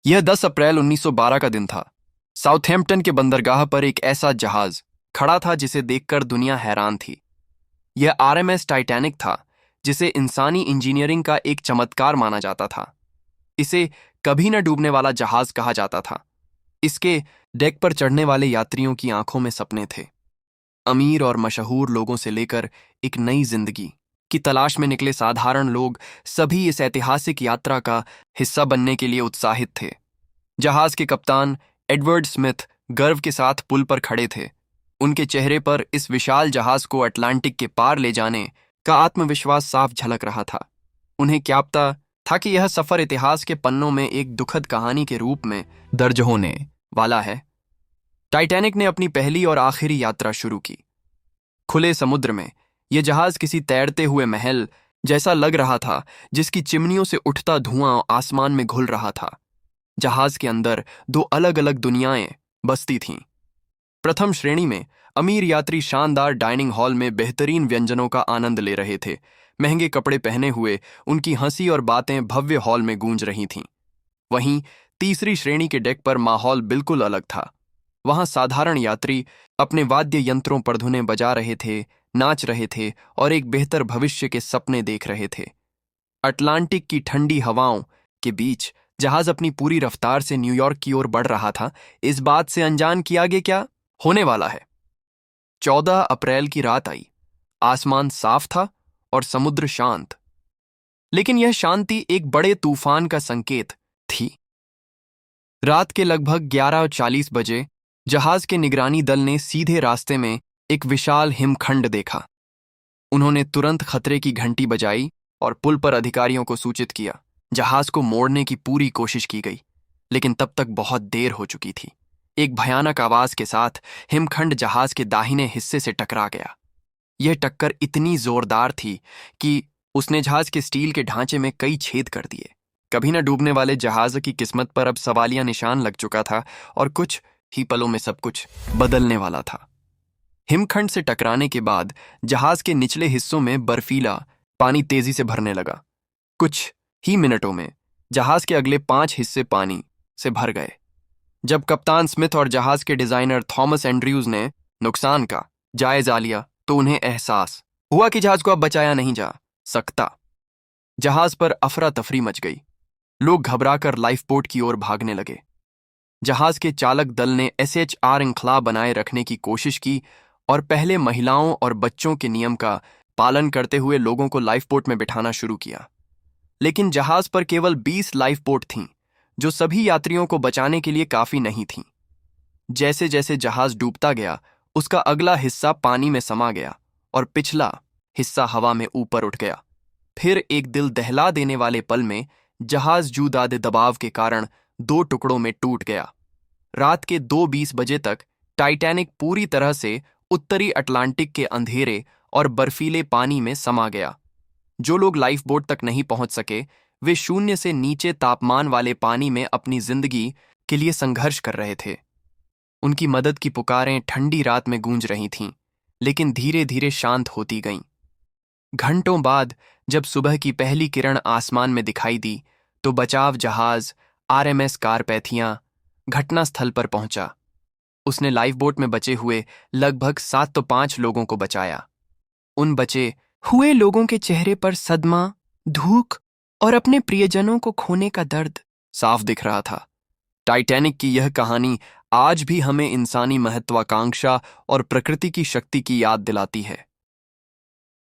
यह 10 अप्रैल 1912 का दिन था। साउथहैम्पटन के बंदरगाह पर एक ऐसा जहाज खड़ा था जिसे देखकर दुनिया हैरान थी। यह आरएमएस टाइटैनिक था, जिसे इंसानी इंजीनियरिंग का एक चमत्कार माना जाता था। इसे कभी न डूबने वाला जहाज कहा जाता था। इसके डेक पर चढ़ने वाले यात्रियों की आंखों में सपने थे। अमीर और मशहूर लोगों से लेकर एक नई जिंदगी की तलाश में निकले साधारण लोग सभी इस ऐतिहासिक यात्रा का हिस्सा बनने के लिए उत्साहित थे। जहाज के कप्तान एडवर्ड स्मिथ गर्व के साथ पुल पर खड़े थे। उनके चेहरे पर इस विशाल जहाज को अटलांटिक के पार ले जाने का आत्मविश्वास साफ झलक रहा था। उन्हें क्या पता था कि यह सफर इतिहास के पन्नों में एक दुखद कहानी के रूप में दर्ज होने वाला है। टाइटैनिक ने अपनी पहली और आखिरी यात्रा शुरू की। खुले समुद्र में यह जहाज किसी तैरते हुए महल जैसा लग रहा था, जिसकी चिमनियों से उठता धुआं आसमान में घुल रहा था। जहाज के अंदर दो अलग अलग दुनियाएं बसती थीं। प्रथम श्रेणी में अमीर यात्री शानदार डाइनिंग हॉल में बेहतरीन व्यंजनों का आनंद ले रहे थे। महंगे कपड़े पहने हुए उनकी हंसी और बातें भव्य हॉल में गूंज रही थीं। वहीं तीसरी श्रेणी के डेक पर माहौल बिल्कुल अलग था। वहां साधारण यात्री अपने वाद्य यंत्रों पर धुनें बजा रहे थे, नाच रहे थे और एक बेहतर भविष्य के सपने देख रहे थे। अटलांटिक की ठंडी हवाओं के बीच जहाज अपनी पूरी रफ्तार से न्यूयॉर्क की ओर बढ़ रहा था, इस बात से अनजान कि आगे क्या होने वाला है। 14 अप्रैल की रात आई। आसमान साफ था और समुद्र शांत, लेकिन यह शांति एक बड़े तूफान का संकेत थी। रात के लगभग 11:40 बजे जहाज के निगरानी दल ने सीधे रास्ते में एक विशाल हिमखंड देखा। उन्होंने तुरंत खतरे की घंटी बजाई और पुल पर अधिकारियों को सूचित किया। जहाज को मोड़ने की पूरी कोशिश की गई, लेकिन तब तक बहुत देर हो चुकी थी। एक भयानक आवाज के साथ हिमखंड जहाज के दाहिने हिस्से से टकरा गया। यह टक्कर इतनी जोरदार थी कि उसने जहाज के स्टील के ढांचे में कई छेद कर दिए। कभी न डूबने वाले जहाज की किस्मत पर अब सवालिया निशान लग चुका था और कुछ ही पलों में सब कुछ बदलने वाला था। हिमखंड से टकराने के बाद जहाज के निचले हिस्सों में बर्फीला पानी तेजी से भरने लगा। कुछ ही मिनटों में जहाज के अगले 5 हिस्से पानी से भर गए। जब कप्तान स्मिथ और जहाज के डिजाइनर थॉमस एंड्रयूज ने नुकसान का जायजा लिया, तो उन्हें एहसास हुआ कि जहाज को अब बचाया नहीं जा सकता। जहाज पर अफरा तफरी मच गई। लोग घबराकर लाइफ बोट की ओर भागने लगे। जहाज के चालक दल ने SHR इंखला बनाए रखने की कोशिश की और पहले महिलाओं और बच्चों के नियम का पालन करते हुए लोगों को लाइफ बोट में बिठाना शुरू किया। लेकिन जहाज पर केवल 20 लाइफ बोट थीं, जो सभी यात्रियों को बचाने के लिए काफी नहीं थीं। जैसे जैसे जहाज डूबता गया, उसका अगला हिस्सा पानी में समा गया और पिछला हिस्सा हवा में ऊपर उठ गया। फिर एक दिल दहला देने वाले पल में जहाज जूदादे दबाव के कारण 2 टुकड़ों में टूट गया। रात के 2:20 बजे तक टाइटैनिक पूरी तरह से उत्तरी अटलांटिक के अंधेरे और बर्फीले पानी में समा गया। जो लोग लाइफ बोट तक नहीं पहुंच सके, वे शून्य से नीचे तापमान वाले पानी में अपनी जिंदगी के लिए संघर्ष कर रहे थे। उनकी मदद की पुकारें ठंडी रात में गूंज रही थीं, लेकिन धीरे धीरे शांत होती गईं। घंटों बाद जब सुबह की पहली किरण आसमान में दिखाई दी, तो बचाव जहाज RMS कारपैथिया घटनास्थल पर पहुंचा। उसने लाइफ बोट में बचे हुए लगभग 705 लोगों को बचाया। उन बचे हुए लोगों के चेहरे पर सदमा, धूक और अपने प्रियजनों को खोने का दर्द साफ दिख रहा था। टाइटैनिक की यह कहानी आज भी हमें इंसानी महत्वाकांक्षा और प्रकृति की शक्ति की याद दिलाती है।